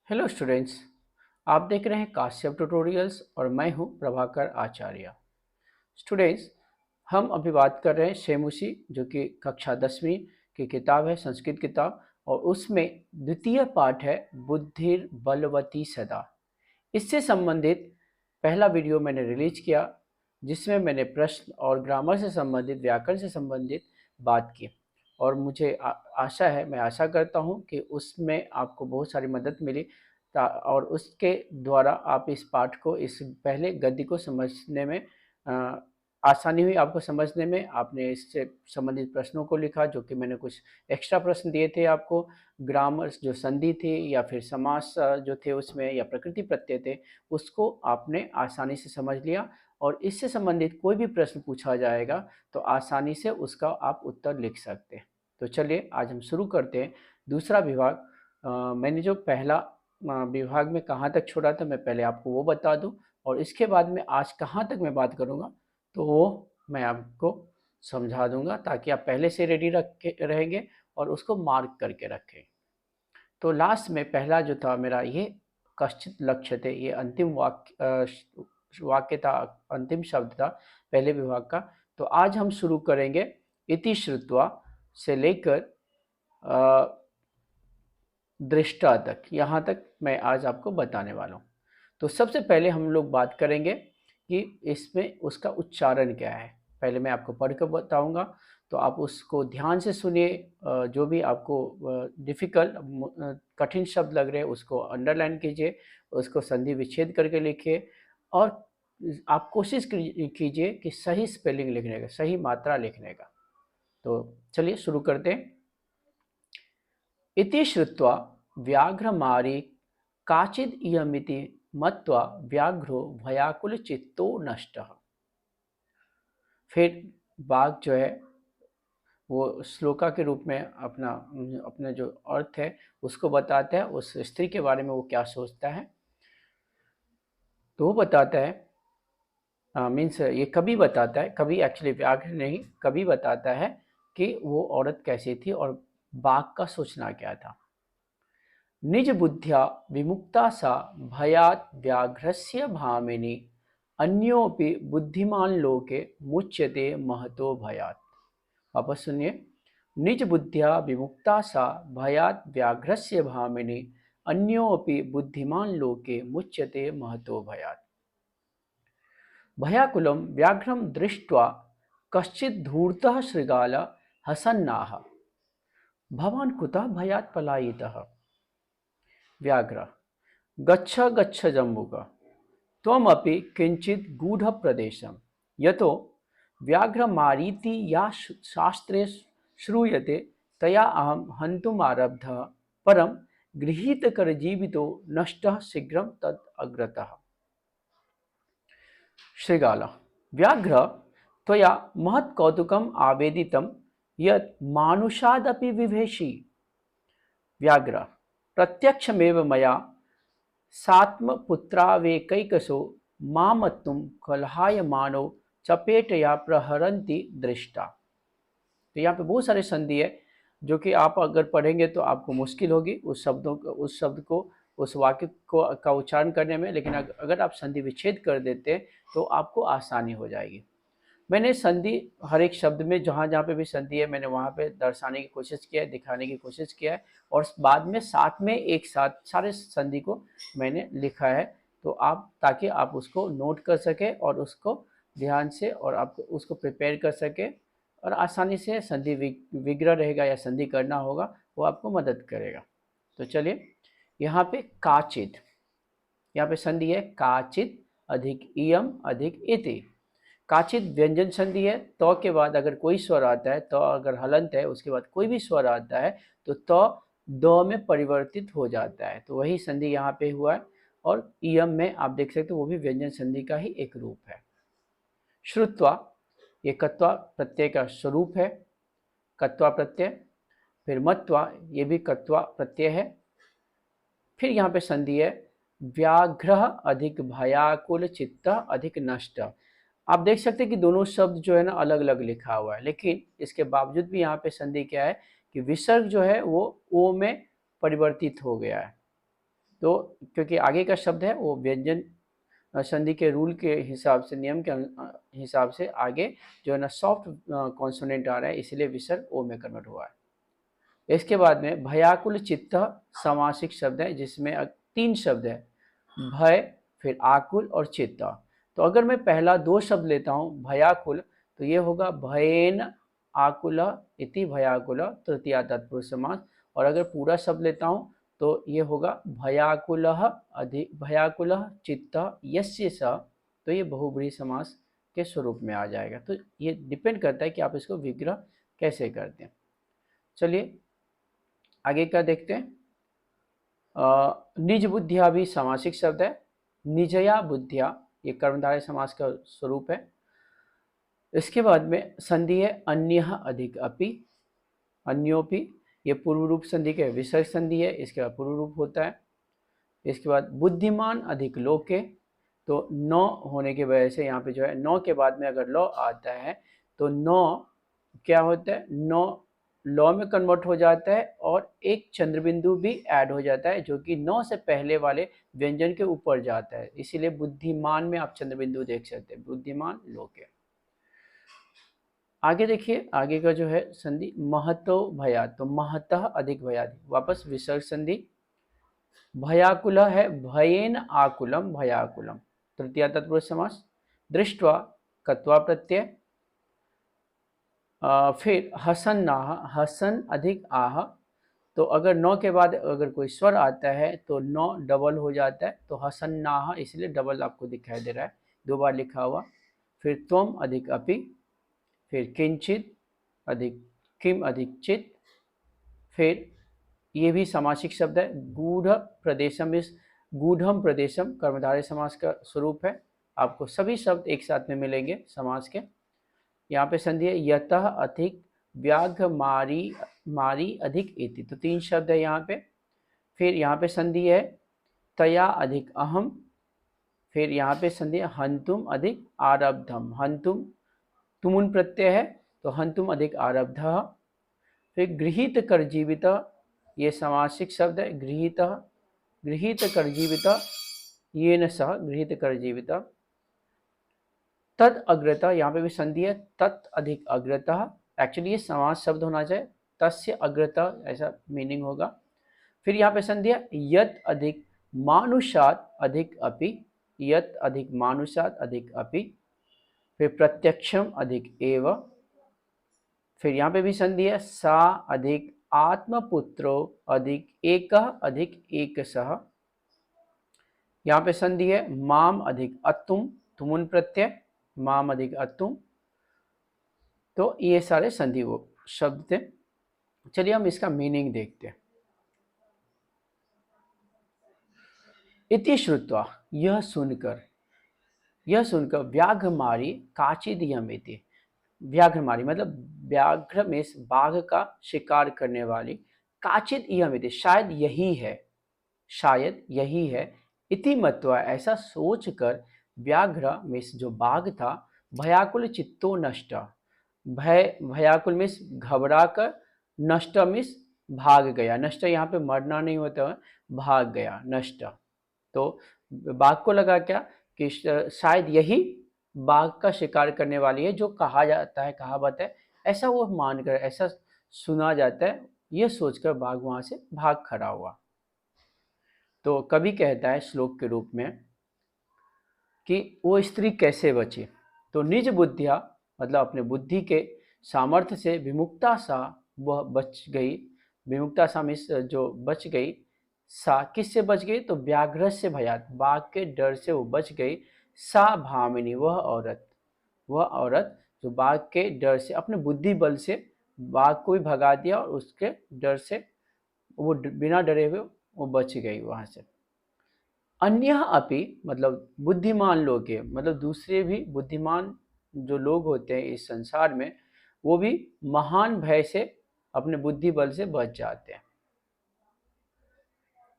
Hello students. आप देख रहे हैं काश्यप ट्यूटोरियल्स और मैं हूं प्रभाकर आचार्य। स्टूडेंट्स, हम अभी बात कर रहे हैं शेमुशी, जो कि कक्षा 10वीं की किताब है, संस्कृत किताब, और उसमें द्वितीय पाठ है बुद्धिर बलवती सदा। इससे संबंधित पहला वीडियो मैंने रिलीज किया, जिसमें मैंने प्रश्न और ग्रामर से संबंधित, व्याकरण से संबंधित बात की। और मुझे आशा है, मैं आशा करता हूं कि उसमें आपको बहुत सारी मदद मिली और उसके द्वारा आप इस पाठ को, इस पहले गद्य को समझने में आसानी हुई आपको समझने में। आपने इससे संबंधित प्रश्नों को लिखा, जो कि मैंने कुछ एक्स्ट्रा प्रश्न दिए थे आपको। ग्रामर जो संधि थी या फिर समास जो थे उसमें, या प्रकृति प्रत्यय थे, उसको आपने आसानी से समझ लिया। और इससे संबंधित कोई भी प्रश्न पूछा जाएगा तो आसानी से उसका आप उत्तर लिख सकते हैं। तो चलिए आज हम शुरू करते हैं दूसरा विभाग। मैंने जो पहला विभाग में कहाँ तक छोड़ा था, मैं पहले आपको वो बता दूं, और इसके बाद में आज कहाँ तक मैं बात करूँगा तो वो मैं आपको समझा दूंगा, ताकि आप पहले से रेडी रख के रहेंगे और उसको मार्क करके रखें। तो लास्ट में पहला जो था मेरा, ये कश्चित लक्ष्यते, ये अंतिम वाक्य था, अंतिम शब्द था पहले विभाग का। तो आज हम शुरू करेंगे इति श्रुत्वा से लेकर दृष्टा तक। यहाँ तक मैं आज आपको बताने वाला हूँ। तो सबसे पहले हम लोग बात करेंगे कि इसमें उसका उच्चारण क्या है। पहले मैं आपको पढ़ कर बताऊँगा, तो आप उसको ध्यान से सुनिए। जो भी आपको डिफ़िकल्ट कठिन शब्द लग रहे हैं उसको अंडरलाइन कीजिए, उसको संधि विच्छेद करके लिखिए, और आप कोशिश कीजिए कि सही स्पेलिंग लिखने का, सही मात्रा लिखने का। तो चलिए शुरू करते हैं। इति श्रुत्वा व्याघ्रमारी काचिद् इयमिति मत्वा व्याघ्रो भयाकुलचित्तो नष्टः। फिर बाघ जो है वो श्लोका के रूप में अपना अपना जो अर्थ है उसको बताता है, उस स्त्री के बारे में वो क्या सोचता है। तो वो बताता है, मीन्स ये कभी बताता है, कभी एक्चुअली व्याघ्र नहीं, कभी बताता है कि वो औरत कैसी थी और बाघ का सोचना क्या था। निज बुद्ध्या विमुक्ता सा भयात् व्याघ्रस्य भामिनी अन्योपि बुद्धिमान लोके मुच्यते महतो भयात्। वापस सुनिए। निज बुद्ध्या विमुक्ता सा भयात् व्याघ्रस्य भामिनी अन्योपि बुद्धिमान लोके मुच्यते महतो भयात्। भयाकुलं व्याघ्रं दृष्ट्वा कश्चित् धूर्तः शृगाल हसन्नाह भवान् कुतः भयात् पलायितः। व्याघ्र: गच्छ गच्छ जम्बुक, त्वमपि किंचित् गूढ़प्रदेशं यतो व्याघ्रमारीति या शास्त्रे श्रूयते तया अहं हन्तुमारब्धः परं गृहीतकरजीवितो नष्टः शीघ्रं तत् अग्रतः। श्रृगाल: व्याघ्र, त्वया महत् कौतुकम् आवेदितं यत् मानुषादपि विभेषि। व्याघ्र: प्रत्यक्षमेव मया सात्मपुत्रावेकैकशो मामत्तुं कलहायमानो चपेटया प्रहरन्ति दृष्टा। तो यहाँ पे बहुत सारे संधि है, जो कि आप अगर पढ़ेंगे तो आपको मुश्किल होगी उस शब्द को, उस वाक्य को का उच्चारण करने में। लेकिन अगर आप संधि विच्छेद कर देते हैं तो आपको आसानी हो जाएगी। मैंने संधि हर एक शब्द में जहाँ जहाँ पे भी संधि है मैंने वहाँ पे दर्शाने की कोशिश किया है, दिखाने की कोशिश किया है, और बाद में साथ में एक साथ सारे संधि को मैंने लिखा है। तो आप, ताकि आप उसको नोट कर सके और उसको ध्यान से, और आप उसको प्रिपेयर कर सके, और आसानी से संधि विग्रह रहेगा या संधि करना होगा वो आपको मदद करेगा। तो चलिए, यहाँ पे काचित, यहाँ पे संधि है काचित अधिक इयम अधिक इति। काचित व्यंजन संधि है, तो के बाद अगर कोई स्वर आता है, तो अगर हलंत है उसके बाद कोई भी स्वर आता है तो द में परिवर्तित हो जाता है। तो वही संधि यहाँ पे हुआ है। और इयम में आप देख सकते हो वो भी व्यंजन संधि का ही एक रूप है। श्रुत्वा, ये कत्वा प्रत्यय का स्वरूप है, कत्वा प्रत्यय। फिर मत्वा, ये भी कत्वा प्रत्यय है। फिर यहाँ पे संधि है व्याघ्र अधिक भयाकुल चित्त अधिक नष्ट। आप देख सकते हैं कि दोनों शब्द जो है ना अलग अलग लिखा हुआ है, लेकिन इसके बावजूद भी यहाँ पे संधि क्या है कि विसर्ग जो है वो ओ में परिवर्तित हो गया है। तो क्योंकि आगे का शब्द है वो व्यंजन संधि के रूल के हिसाब से, नियम के हिसाब से आगे जो है ना सॉफ्ट कॉन्सोनेंट आ रहा है, इसलिए विसर्ग ओ में कन्वर्ट हुआ है। इसके बाद में भयाकुल चित्त समासिक शब्द है, जिसमें 3 शब्द है, भय, फिर आकुल और चित्त। तो अगर मैं पहला 2 शब्द लेता हूँ भयाकुल, तो ये होगा भयेन आकुल इति भयाकुल तृतीया तत्पुरुष समास। और अगर पूरा शब्द लेता हूँ तो ये होगा भयाकुल चित्त यस्य स, तो ये बहुब्रीहि समास के स्वरूप में आ जाएगा। तो ये डिपेंड करता है कि आप इसको विग्रह कैसे करते हैं। चलिए आगे का देखते हैं। निज बुद्धिया भी समासिक शब्द है। निजया बुद्धिया ये कर्मधारय समास का स्वरूप है। इसके बाद में संधि है अन्यः अधिक अपि, अन्योपि, ये पूर्व रूप संधि के विसर्ग संधि है, इसके बाद पूर्व रूप होता है। इसके बाद बुद्धिमान अधिक लोके, तो नौ होने की वजह से यहाँ पे जो है नौ के बाद में अगर लौ आता है तो नौ क्या होता है, नौ लौ में कन्वर्ट हो जाता है और एक चंद्रबिंदु भी ऐड हो जाता है जो कि नौ से पहले वाले व्यंजन के ऊपर जाता है, इसीलिए बुद्धिमान में आप चंद्रबिंदु देख सकते हैं, बुद्धिमान लोके। आगे देखिए, आगे का जो है संधि महतो भया, तो महतः अधिक भयादि, वापस विसर्ग संधि। भयाकुल है भयेन आकुलम भयाकुलम, तृतीया तत्पुरुष समास। दृष्ट्वा कत्वा प्रत्यय। फिर हसन नाह, हसन अधिक आह, तो अगर नौ के बाद अगर कोई स्वर आता है तो नौ डबल हो जाता है, तो हसन नाह इसलिए डबल आपको दिखाई दे रहा है, 2 बार लिखा हुआ। फिर त्वम अधिक अपि, फिर किंचित अधिक किम अधिक चित। फिर ये भी समासिक शब्द है, गूढ़ प्रदेशम, इस गूढ़म प्रदेशम कर्मधारय समास का स्वरूप है। आपको सभी शब्द एक साथ में मिलेंगे समास के। यहाँ पे संधि है यतः अधिक व्याघ्र मारी, मारी अधिक इति, तो 3 शब्द है यहाँ पे। फिर यहाँ पे संधि है तया अधिक अहम। फिर यहाँ पे संधि है हंतुम अधिक आरब्धम, हंतुम तुमुन प्रत्यय है तो हंतुम अधिक आरब्ध। फिर गृहीत कर जीवित, ये समासिक शब्द है, गृहीत, गृहीत कर जीवित, ये न सह गृहीत कर जीवित। तद अग्रता, यहाँ पे भी संधि है तत् अधिक अग्रता, एक्चुअली ये समास शब्द होना चाहिए, तस्य अग्रता ऐसा मीनिंग होगा। फिर यहाँ पे संधि है यत अधिक मानुषात अधिक अपि, यत अधिक मानुषात अधिक अपि। फिर प्रत्यक्षम अधिक एव। फिर यहाँ पे भी संधि है सा अधिक आत्मपुत्रो अधिक एक अधिक एक सह। यहाँ पे संधि है माम अधिक अतुम, तुमुन प्रत्यय, माम अधिक अतुम। तो ये सारे संधि वो शब्द थे। चलिए हम इसका मीनिंग देखते हैं। इति श्रुत्वा, यह सुनकर व्याघ्र मारी काचिद यमेति, व्याघ्र मारी मतलब व्याघ्र में बाघ का शिकार करने वाली, काचिद यमेति शायद यही है, शायद यही है, इति मत्वा ऐसा सोचकर व्याघ्र में जो बाघ था भयाकुल चित्तो नष्ट, भयाकुल में घबरा कर, नष्ट में भाग गया, नष्ट यहाँ पे मरना नहीं होता है, भाग गया नष्ट। तो बाघ को लगा क्या कि शायद यही बाघ का शिकार करने वाली है जो कहा जाता है, कहावत है, ऐसा वो मानकर, ऐसा सुना जाता है, ये सोचकर बाघ वहां से भाग खड़ा हुआ। तो कवि कहता है श्लोक के रूप में कि वो स्त्री कैसे बची, तो निज बुद्धिया मतलब अपने बुद्धि के सामर्थ्य से विमुक्ता सा वह बच गई, विमुक्ता सा में जो बच गई, सा किससे बच गई, तो व्याघ्र से भयात, बाघ के डर से वो बच गई। सा भामिनी, वह औरत जो बाघ के डर से अपने बुद्धि बल से बाघ को भी भगा दिया और उसके डर से वो बिना डरे हुए वो बच गई वहां से। अन्य अपि मतलब बुद्धिमान लोग के, मतलब दूसरे भी बुद्धिमान जो लोग होते हैं इस संसार में, वो भी महान भय से अपने बुद्धि बल से बच जाते हैं।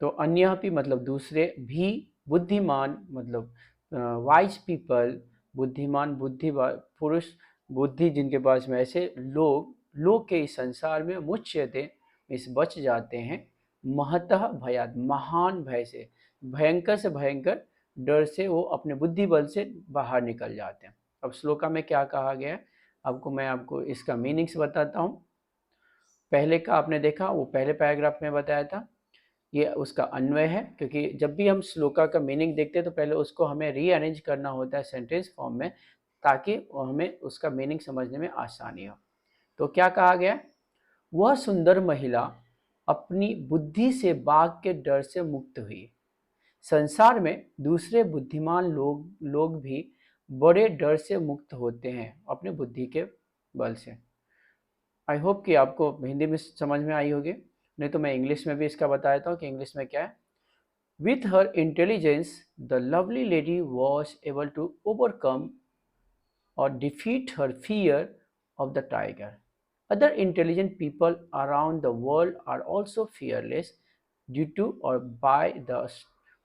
तो अन्य अपि मतलब दूसरे भी, बुद्धिमान मतलब वाइज पीपल, बुद्धिमान बुद्धि पुरुष, बुद्धि जिनके पास में, ऐसे लोग के इस संसार में मुच्यते इस बच जाते हैं। महतः भयात, महान भय से, भयंकर से भयंकर डर से वो अपने बुद्धि बल से बाहर निकल जाते हैं। अब श्लोका में क्या कहा गया है मैं आपको इसका मीनिंग्स बताता हूँ। पहले का आपने देखा, वो पहले पैराग्राफ में बताया था, ये उसका अन्वय है, क्योंकि जब भी हम श्लोका का मीनिंग देखते हैं तो पहले उसको हमें रीअरेंज करना होता है सेंटेंस फॉर्म में, ताकि हमें उसका मीनिंग समझने में आसानी हो। तो क्या कहा गया? वह सुंदर महिला अपनी बुद्धि से बाघ के डर से मुक्त हुई। संसार में दूसरे बुद्धिमान लोग भी बड़े डर से मुक्त होते हैं अपने बुद्धि के बल से। आई होप कि आपको हिंदी में समझ में आई होगी, नहीं तो मैं इंग्लिश में भी इसका बता देता हूँ कि इंग्लिश में क्या है। With her intelligence, the lovely lady was able to overcome or defeat her fear of the tiger. Other intelligent people around the world are also fearless due to or by the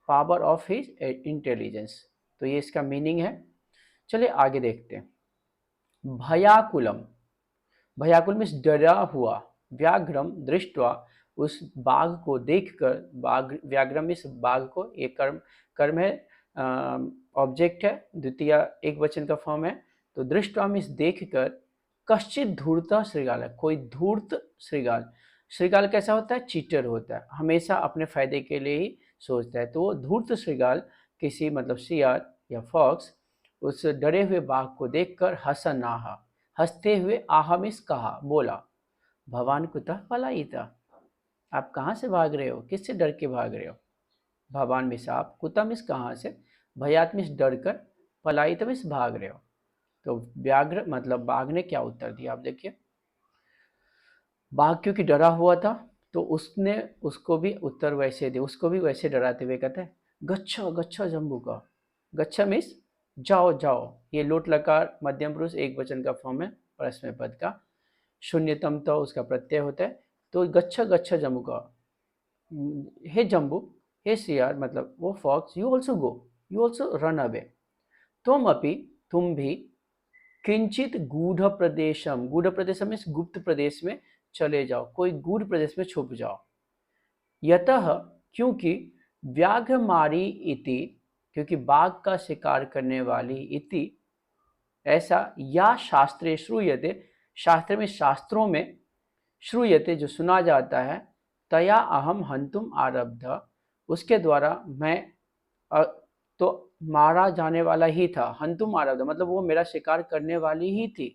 power of his intelligence. तो ये इसका meaning है। चलिए आगे देखते हैं। भयाकुलम, भयाकुल means डरा हुआ, व्याघ्रम दृष्टवा, उस बाघ को देखकर, बाघ व्याघ्रम मीन्स बाघ को, एक कर्म है, ऑब्जेक्ट है, द्वितीय एक वचन का फॉर्म है। तो दृष्टवा मीन्स देखकर, कश्चित धूर्त श्रृगाल, कोई धूर्त श्रृगाल, श्रृगाल कैसा होता है? चीटर होता है, हमेशा अपने फायदे के लिए ही सोचता है। तो वो धूर्त श्रृगाल किसी मतलब सियार या फॉक्स उस डरे हुए बाघ को देखकर हसनाहा, हंसते हुए आहमिस कहा, बोला, भवान कुतः पलायिता, आप कहाँ से भाग रहे हो? किससे डर के भाग रहे हो? भवान मिस आप, कुतः मिस कहाँ से, भयात मिस डर कर, पलायित मिस भाग रहे हो। तो व्याघ्र मतलब बाघ ने क्या उत्तर दिया आप देखिए। बाघ क्योंकि डरा हुआ था तो उसने उसको भी उत्तर वैसे दिया, उसको भी वैसे डराते हुए कहते हैं, गच्छा गच्छा जम्बूका, गच्छा मिस जाओ जाओ, ये लोट लकार मध्यम पुरुष एक वचन का फॉर्म है परस्मै पद का, शून्यतम तो उसका प्रत्यय होता है। तो गच्छा गच्छा जम्बूका, हे जम्बू, हे सियार मतलब वो fox, you also go, you also run away, तुम अपि, तुम भी, किंचित गूढ़ प्रदेशम, गूढ़ प्रदेशम में गुप्त प्रदेश में चले जाओ, कोई गूढ़ प्रदेश में छुप जाओ। यतः क्योंकि व्याघ्रमारी इति, क्योंकि बाघ का शिकार करने वाली, इति ऐसा, या शास्त्रे श्रूयते, शास्त्र में शास्त्रों में, श्रूयते जो सुना जाता है, तया अहम हंतुम आरब्ध, उसके द्वारा मैं तो मारा जाने वाला ही था, हंतुम आरब्ध मतलब वो मेरा शिकार करने वाली ही थी।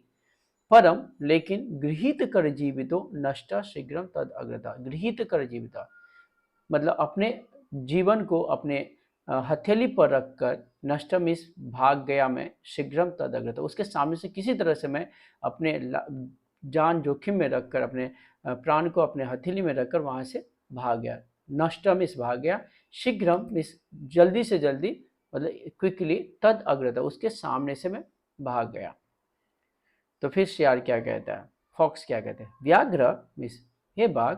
परम लेकिन गृहीत कर जीवितो नष्ट शीघ्रम तद अग्रता, गृहीत कर जीविता मतलब अपने जीवन को अपने हथेली पर रखकर, नष्टम इस भाग गया मैं, शीघ्रम तद अग्रता उसके सामने से किसी तरह से मैं अपने जान जोखिम में रखकर, अपने प्राण को अपने हथेली में रखकर वहाँ से भाग गया। नष्टम इस भाग गया, शीघ्रम इस जल्दी से जल्दी मतलब क्विकली, तद अग्रता उसके सामने से मैं भाग गया। तो फिर शेर क्या कहता है, फॉक्स क्या कहते हैं, व्याघ्र मिस हे बाघ,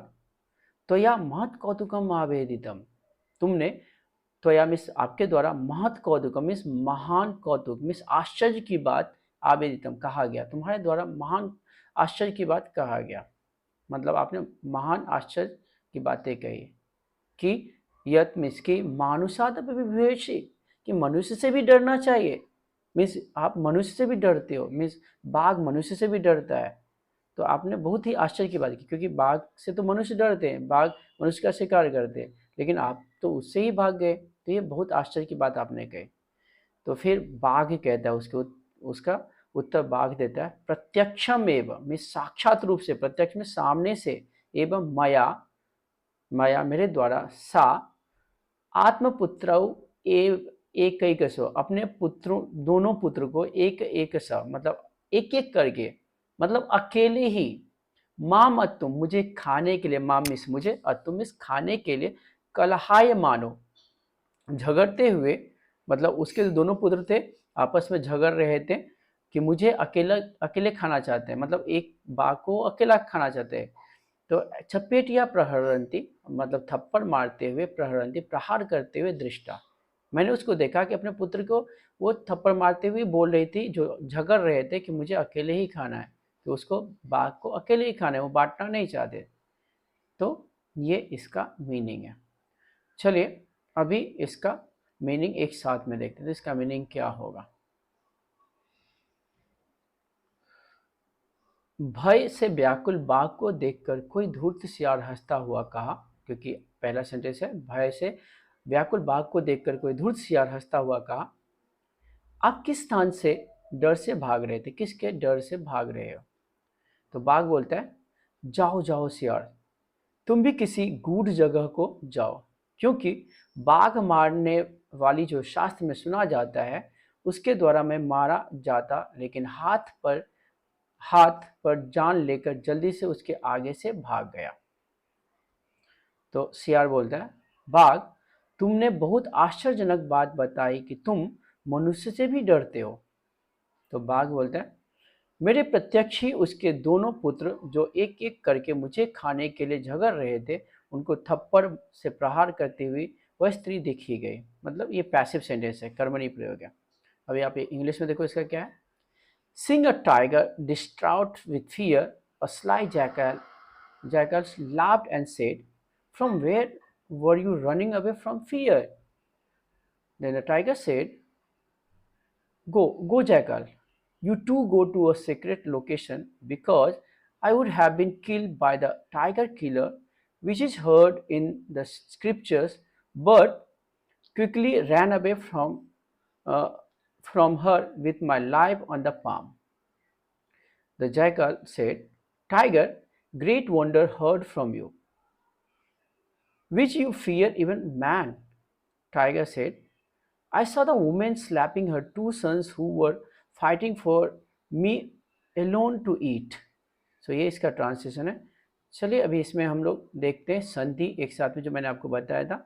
त्वया महत् कौतुकम आवेदितम, तुमने, त्वया मिस आपके द्वारा, महत् कौतुकम मिस महान कौतुक मिस आश्चर्य की बात, आवेदितम कहा गया, तुम्हारे द्वारा महान आश्चर्य की बात कहा गया, मतलब आपने महान आश्चर्य की बातें कही कि यत मिस की मानुषात विवेशी, कि मनुष्य से भी डरना चाहिए, मीन्स आप मनुष्य से भी डरते हो, मीन्स बाघ मनुष्य से भी डरता है। तो आपने बहुत ही आश्चर्य की बात की, क्योंकि बाघ से तो मनुष्य डरते हैं, बाघ मनुष्य का शिकार करते हैं, लेकिन आप तो उससे ही भाग गए, तो ये बहुत आश्चर्य की बात आपने कही। तो फिर बाघ कहता है उसका उत्तर बाघ देता है, प्रत्यक्षम एवं में साक्षात रूप से, प्रत्यक्ष में सामने से, एवं मया, मया मेरे द्वारा, सा आत्मपुत्र एक एक सो, अपने पुत्रों दोनों पुत्र को एक एक सा मतलब एक एक करके, मतलब अकेले ही, माम अतुम मुझे खाने के लिए, माम मिस मुझे, अतुम मिस खाने के लिए, कलहाय मानो झगड़ते हुए, मतलब उसके दोनों पुत्र थे आपस में झगड़ रहे थे कि मुझे अकेला अकेले खाना चाहते हैं, मतलब एक बाघ को अकेला खाना चाहते हैं। तो चपेटिया प्रहरंती मतलब थप्पड़ मारते हुए, प्रहरंती प्रहार करते हुए, दृष्टा मैंने उसको देखा कि अपने पुत्र को वो थप्पड़ मारते हुए बोल रही थी, जो झगड़ रहे थे कि मुझे अकेले ही खाना है, तो उसको बाघ को अकेले ही खाना है, वो बांटना नहीं चाहते। तो ये इसका मीनिंग है। चलिए अभी इसका मीनिंग एक साथ में देखते हैं, तो इसका मीनिंग क्या होगा। भय से व्याकुल बाघ को देखकर कोई धूर्त सियार हंसता हुआ कहा, क्योंकि पहला सेंटेंस है, भय से व्याकुल बाघ को देखकर कोई धूर्त सियार हंसता हुआ कहा, आप किस स्थान से डर से भाग रहे थे, किसके डर से भाग रहे हो। तो बाघ बोलता है, जाओ जाओ सियार, तुम भी किसी गूढ़ जगह को जाओ, क्योंकि बाघ मारने वाली जो शास्त्र में सुना जाता है उसके द्वारा मैं मारा जाता, लेकिन हाथ पर जान लेकर जल्दी से उसके आगे से भाग गया। तो सियार बोलता है, बाघ, तुमने बहुत आश्चर्यजनक बात बताई कि तुम मनुष्य से भी डरते हो। तो बाघ बोलता है, मेरे प्रत्यक्ष ही उसके दोनों पुत्र जो एक एक करके मुझे खाने के लिए झगड़ रहे थे, उनको थप्पड़ से प्रहार करती हुई वह स्त्री देखी गई। मतलब ये पैसिव सेंटेंस है, कर्मणी प्रयोग है। अभी आप इंग्लिश में देखो इसका क्या है। Seeing a tiger distraught with fear, a sly jackal laughed and said, from where were you running away from fear? Then the tiger said, go, jackal. You too go to a secret location, because I would have been killed by the tiger killer, which is heard in the scriptures, but quickly ran away uh, from her with my life on the palm. The jackal said, Tiger, great wonder heard from you, which you fear even man. Tiger said, I saw the woman slapping her two sons who were fighting for me alone to eat. So ये इसका translation है। चलिए अभी इसमें हम लोग देखते हैं संधि एक साथ में, जो मैंने आपको बताया था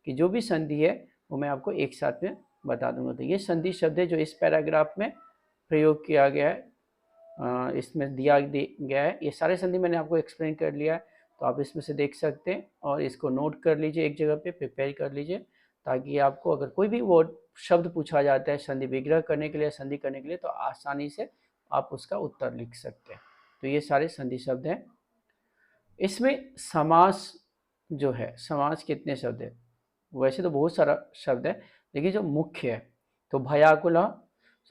कि जो भी संधि है वो मैं आपको एक साथ में बता दूंगा। तो ये संधि शब्द है जो इस पैराग्राफ में प्रयोग किया गया है, इसमें दिया गया है। ये सारे संधि मैंने आपको एक्सप्लेन कर लिया है, तो आप इसमें से देख सकते हैं और इसको नोट कर लीजिए, एक जगह पे प्रिपेयर कर लीजिए, ताकि आपको अगर कोई भी वो शब्द पूछा जाता है संधि विग्रह करने के लिए, संधि करने के लिए, तो आसानी से आप उसका उत्तर लिख सकते हैं। तो ये सारे संधि शब्द हैं। इसमें समास जो है, समास कितने शब्द है, वैसे तो बहुत सारा शब्द है, लेकिन जो मुख्य है तो भयाकुल,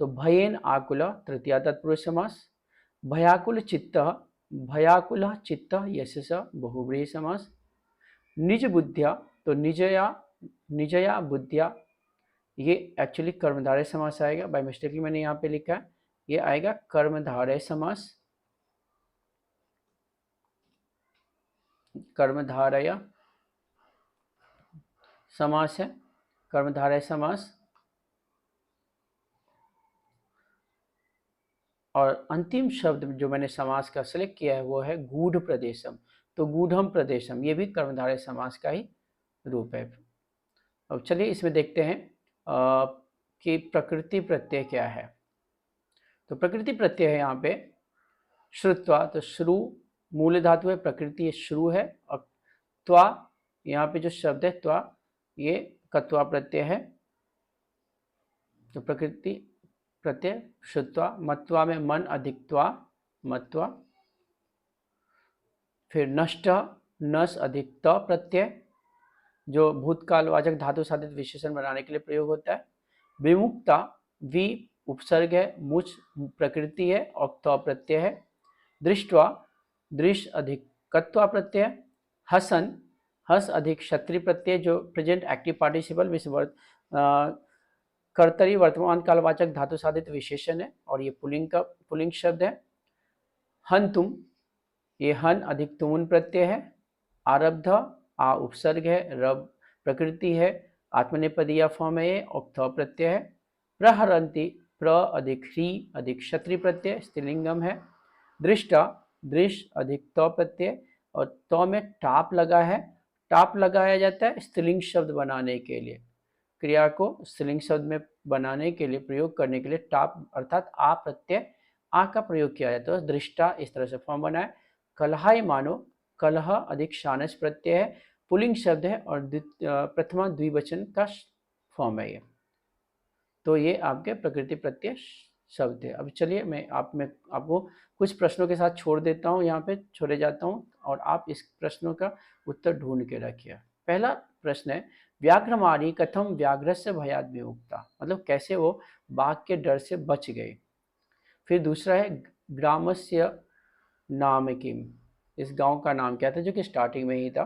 तो भयेन आकुल तृतीया तत्पुरुष समास, भयाकुल चित्त यशस बहुव्रीहि समास, निज बुद्धिया, तो निजया बुद्धिया, ये एक्चुअली कर्मधारय समास आएगा, बाय मिस्टेकली मैंने यहाँ पे लिखा है, ये आएगा कर्मधारय समास, कर्मधारय समास है, कर्मधारय समास। और अंतिम शब्द जो मैंने समास का सेलेक्ट किया है वो है गूढ़ प्रदेशम, तो गूढ़म प्रदेशम, ये भी कर्मधारय समास का ही रूप है। अब चलिए इसमें देखते हैं कि प्रकृति प्रत्यय क्या है। तो प्रकृति प्रत्यय है यहाँ पे श्रुत्वा, तो श्रु मूल धातु है, प्रकृति ये श्रु है, और त्वा यहाँ पे जो शब्द है त्वा, ये कत्वा प्रत्यय है। तो प्रकृति प्रत्यय श्रुत्वा, मत्वा में मन अधिकत्वा मत्वा, फिर नष्ट नस अधिक त प्रत्यय, जो भूतकालवाचक धातु साधित विशेषण बनाने के लिए प्रयोग होता है। विमुक्ता, वि उपसर्ग है, मुच प्रकृति है और त प्रत्यय है। दृष्टवा, दृश्य अधिक कत्वा प्रत्यय। हसन, हस अधिक क्षत्रिय प्रत्यय, जो प्रेजेंट एक्टिव पार्टिसिपल कर्तरी वर्तमान कालवाचक धातु साधित विशेषण है और ये पुल्लिंग शब्द है। हंतुम, ये हन अधिक तुमुन प्रत्यय है। आरब्ध, आ उपसर्ग है, रब प्रकृति है, आत्मनेपदीय फॉर्म है और थ प्रत्यय है। प्रहरंती, प्र अधिक ह्री अधिक क्षत्रिय प्रत्यय, स्त्रीलिंगम है। दृष्टा, दृश्य अधिक त प्रत्यय और त में टाप लगा है, टाप लगाया जाता है स्त्रीलिंग शब्द बनाने के लिए, क्रिया को स्त्रीलिंग शब्द में बनाने के लिए, प्रयोग करने के लिए टाप अर्थात आ प्रत्यय, आ का प्रयोग किया जाता है। तो दृष्टा इस तरह से फॉर्म बना है। कलहाय मानो, कलह अधिक शानस प्रत्यय है, पुलिंग शब्द है और प्रथमा द्विवचन का फॉर्म है ये। तो ये आपके प्रकृति प्रत्यय शब्द थे। अब चलिए मैं आपको कुछ प्रश्नों के साथ छोड़ देता हूँ, यहाँ पे छोड़े जाता हूँ और आप इस प्रश्नों का उत्तर ढूंढ के रखिए। पहला प्रश्न है, व्याघ्रमाणी कथम व्याघ्रस्य भयाद विमुक्ता, मतलब कैसे वो बाघ के डर से बच गए। फिर दूसरा है, ग्रामस्य नाम किम, इस गांव का नाम क्या था, जो कि स्टार्टिंग में ही था।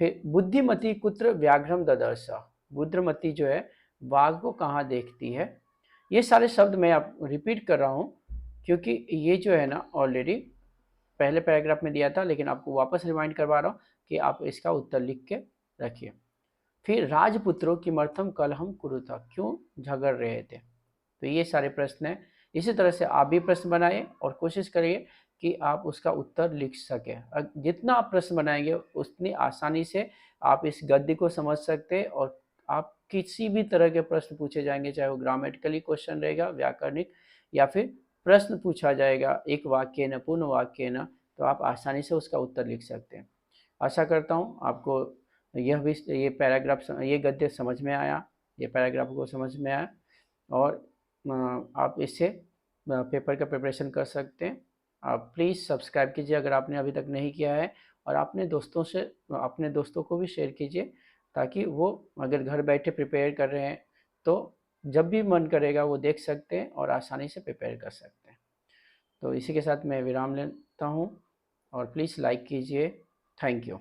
फिर बुद्धिमती कुत्र व्याघ्रम ददर्शा, बुद्धिमती जो है बाघ को कहाँ देखती है। ये सारे शब्द मैं आप रिपीट कर रहा हूँ क्योंकि ये जो है ना ऑलरेडी पहले पैराग्राफ में दिया था, लेकिन आपको वापस रिमाइंड करवा रहा हूँ कि आप इसका उत्तर लिख के रखिए। फिर राजपुत्रों किमर्थम कलहम कुरुता, क्यों झगड़ रहे थे। तो ये सारे प्रश्न हैं। इसी तरह से आप भी प्रश्न बनाइए और कोशिश करिए कि आप उसका उत्तर लिख सकें। जितना आप प्रश्न बनाएंगे उतनी आसानी से आप इस गद्य को समझ सकते हैं और आप किसी भी तरह के प्रश्न पूछे जाएंगे, चाहे वो ग्रामेटिकली क्वेश्चन रहेगा, व्याकरणिक, या फिर प्रश्न पूछा जाएगा एक वाक्य न पूर्ण वाक्य न, तो आप आसानी से उसका उत्तर लिख सकते हैं। आशा करता हूँ आपको ये पैराग्राफ ये गद्य समझ में आया, ये पैराग्राफ को समझ में आया और आप इससे पेपर का प्रिपरेशन कर सकते हैं। आप प्लीज़ सब्सक्राइब कीजिए अगर आपने अभी तक नहीं किया है, और अपने दोस्तों को भी शेयर कीजिए, ताकि वो अगर घर बैठे प्रिपेयर कर रहे हैं तो जब भी मन करेगा वो देख सकते हैं और आसानी से प्रिपेयर कर सकते हैं। तो इसी के साथ मैं विराम लेता हूँ और प्लीज़ लाइक कीजिए। Thank you.